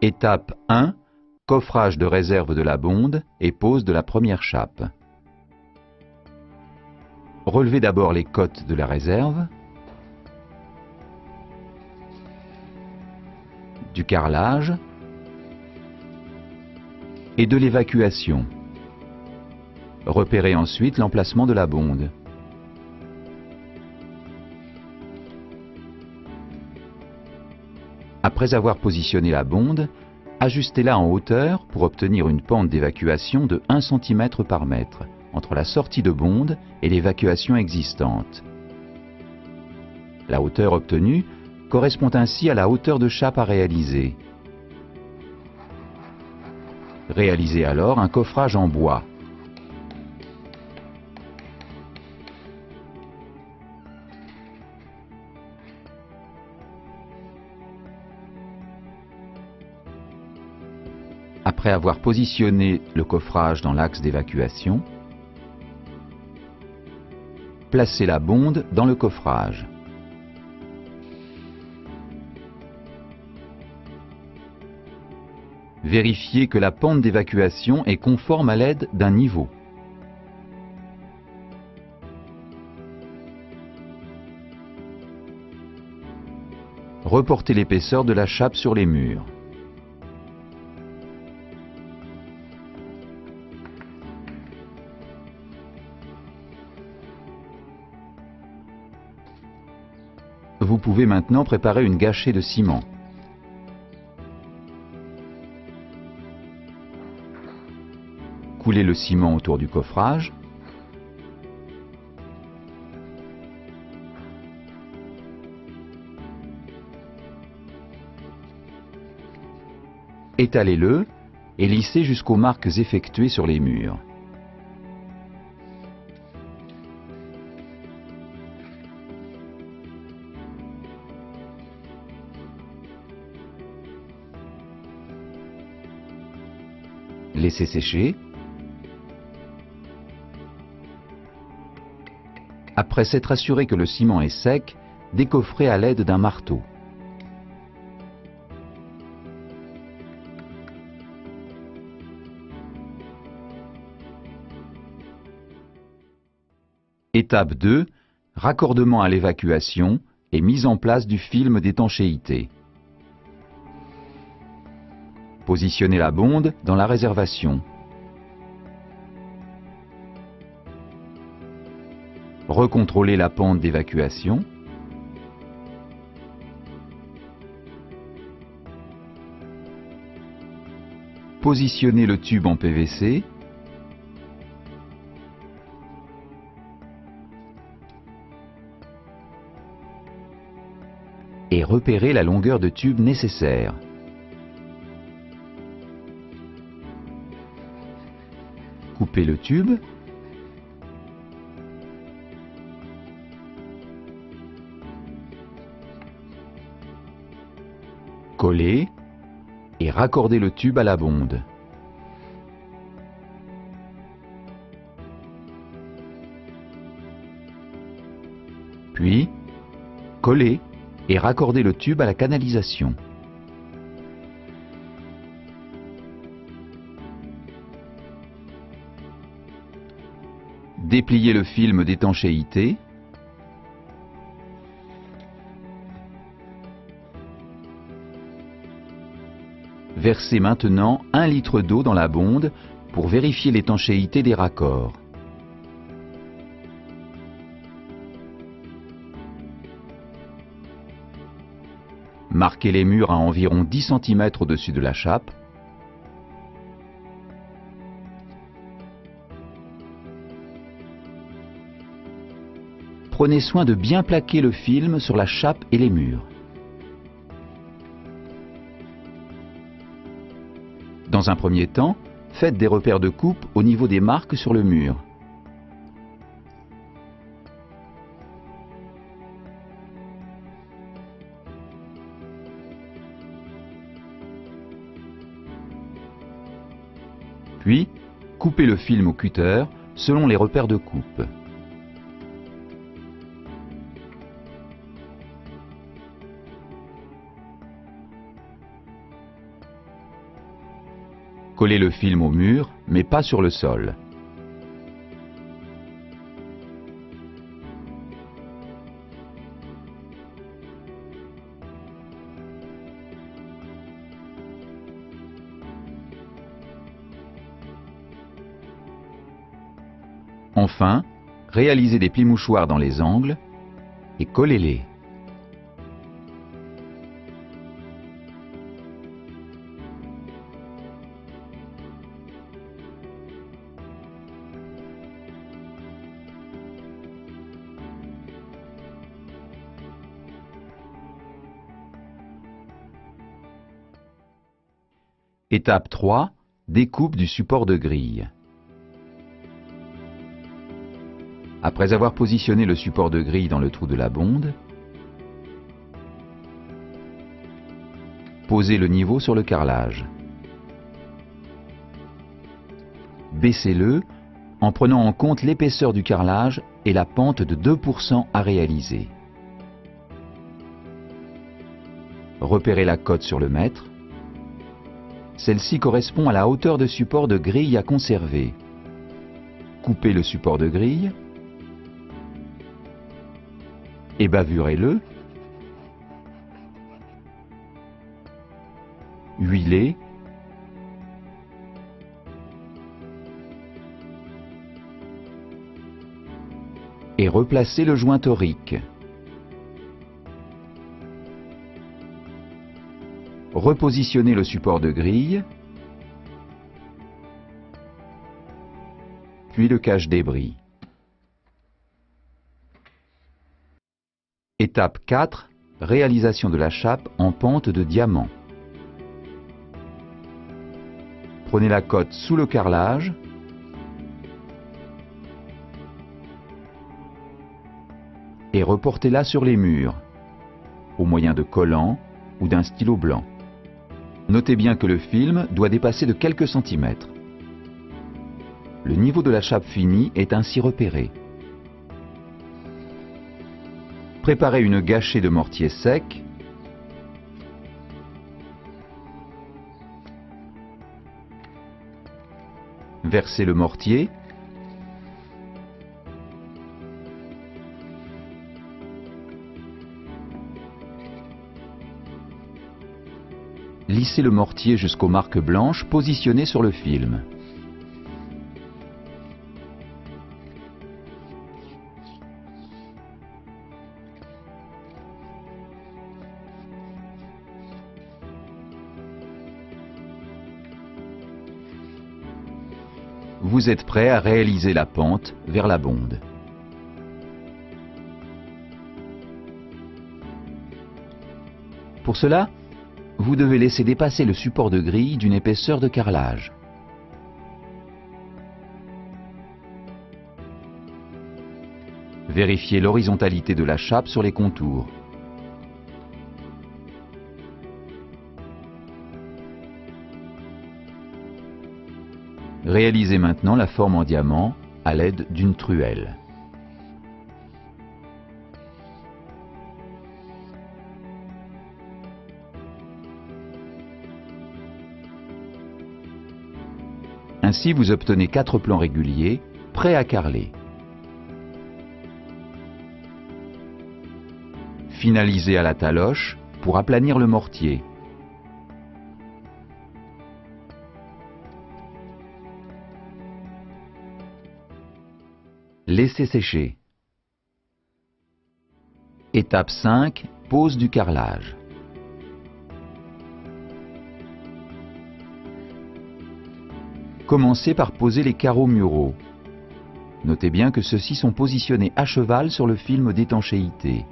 Étape 1. Coffrage de réserve de la bonde et pose de la première chape. Relevez d'abord les cottes de la réserve, du carrelage et de l'évacuation. Repérez ensuite l'emplacement de la bonde. Après avoir positionné la bonde, ajustez-la en hauteur pour obtenir une pente d'évacuation de 1 cm par mètre entre la sortie de bonde et l'évacuation existante. La hauteur obtenue correspond ainsi à la hauteur de chape à réaliser. Réalisez alors un coffrage en bois. Après avoir positionné le coffrage dans l'axe d'évacuation, placez la bonde dans le coffrage. Vérifiez que la pente d'évacuation est conforme à l'aide d'un niveau. Reportez l'épaisseur de la chape sur les murs. Vous pouvez maintenant préparer une gâchée de ciment. Coulez le ciment autour du coffrage. Étalez-le et lissez jusqu'aux marques effectuées sur les murs. Laissez sécher. Après s'être assuré que le ciment est sec, décoffrez à l'aide d'un marteau. Étape 2. Raccordement à l'évacuation et mise en place du film d'étanchéité. Positionnez la bonde dans la réservation. Recontrôlez la pente d'évacuation. Positionnez le tube en PVC. Et repérez la longueur de tube nécessaire. Coupez le tube. Collez et raccordez le tube à la bonde. Puis, collez et raccordez le tube à la canalisation. Dépliez le film d'étanchéité. Versez maintenant 1 litre d'eau dans la bonde pour vérifier l'étanchéité des raccords. Marquez les murs à environ 10 cm au-dessus de la chape. Prenez soin de bien plaquer le film sur la chape et les murs. Dans un premier temps, faites des repères de coupe au niveau des marques sur le mur. Puis, coupez le film au cutter selon les repères de coupe. Collez le film au mur, mais pas sur le sol. Enfin, réalisez des plis mouchoirs dans les angles et collez-les. Étape 3, découpe du support de grille. Après avoir positionné le support de grille dans le trou de la bonde, posez le niveau sur le carrelage. Baissez-le en prenant en compte l'épaisseur du carrelage et la pente de 2% à réaliser. Repérez la cote sur le mètre. Celle-ci correspond à la hauteur de support de grille à conserver. Coupez le support de grille et bavurez-le. Huilez. Et replacez le joint torique. Repositionnez le support de grille, puis le cache-débris. Étape 4, réalisation de la chape en pente de diamant. Prenez la cote sous le carrelage et reportez-la sur les murs, au moyen de collants ou d'un stylo blanc. Notez bien que le film doit dépasser de quelques centimètres. Le niveau de la chape finie est ainsi repéré. Préparez une gâchée de mortier sec. Versez le mortier. Lissez le mortier jusqu'aux marques blanches positionnées sur le film. Vous êtes prêt à réaliser la pente vers la bonde. Pour cela, vous devez laisser dépasser le support de grille d'une épaisseur de carrelage. Vérifiez l'horizontalité de la chape sur les contours. Réalisez maintenant la forme en diamant à l'aide d'une truelle. Ainsi, vous obtenez 4 plans réguliers, prêts à carreler. Finalisez à la taloche pour aplanir le mortier. Laissez sécher. Étape 5, pose du carrelage. Commencez par poser les carreaux muraux. Notez bien que ceux-ci sont positionnés à cheval sur le film d'étanchéité.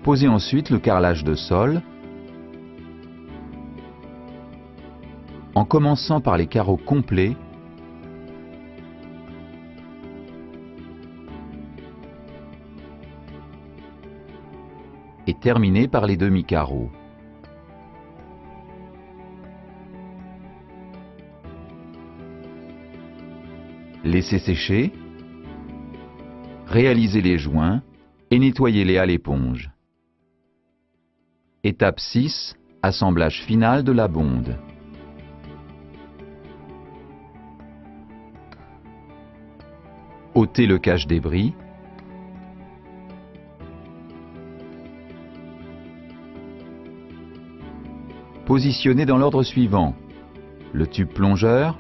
Posez ensuite le carrelage de sol, en commençant par les carreaux complets et terminer par les demi-carreaux. Laissez sécher, réalisez les joints et nettoyez-les à l'éponge. Étape 6, assemblage final de la bonde. Ôtez le cache-débris. Positionnez dans l'ordre suivant: le tube plongeur,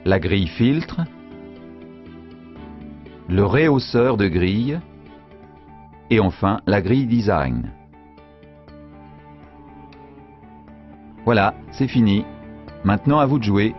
la grille filtre, le rehausseur de grille et enfin la grille design. Voilà, c'est fini. Maintenant à vous de jouer.